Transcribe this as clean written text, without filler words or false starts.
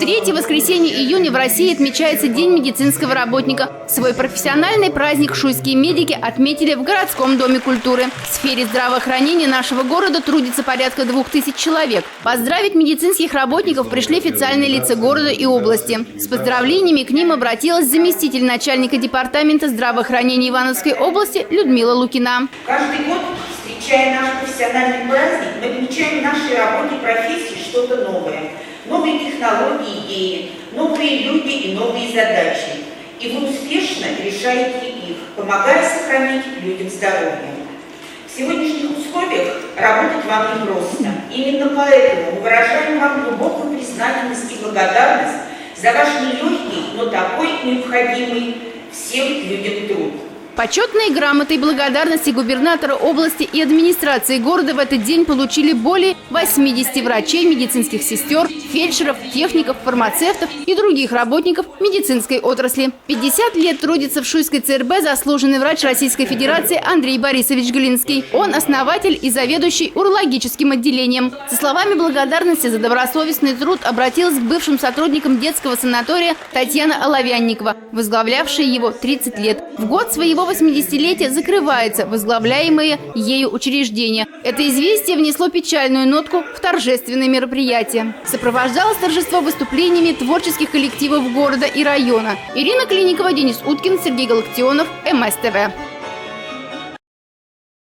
Третье воскресенье июня в России отмечается День медицинского работника. Свой профессиональный праздник шуйские медики отметили в городском доме культуры. В сфере здравоохранения нашего города трудится порядка 2000 человек. Поздравить медицинских работников пришли официальные лица города и области. С поздравлениями к ним обратилась заместитель начальника департамента здравоохранения Ивановской области Людмила Лукина. Каждый год, встречая наш профессиональный праздник, мы отмечаем в нашей работе профессии что-то новое. Новые технологии, идеи, новые люди и новые задачи. И вы успешно решаете их, помогая сохранить людям здоровье. В сегодняшних условиях работать вам непросто. Именно поэтому мы выражаем вам глубокую признательность и благодарность за ваш нелегкий, но такой необходимый всем людям труд. Почетные грамоты и благодарности губернатора области и администрации города в этот день получили более 80 врачей, медицинских сестер, фельдшеров, техников, фармацевтов и других работников медицинской отрасли. 50 лет трудится в Шуйской ЦРБ заслуженный врач Российской Федерации Андрей Борисович Глинский. Он основатель и заведующий урологическим отделением. Со словами благодарности за добросовестный труд обратилась к бывшим сотрудникам детского санатория Татьяна Оловянникова, возглавлявшая его 30 лет. В год своего 80-летия закрывается возглавляемое ею учреждение. Это известие внесло печальную нотку в торжественное мероприятие. Сопровождалось торжество выступлениями творческих коллективов города и района. Ирина Клиникова, Денис Уткин, Сергей Галактионов, МС ТВ.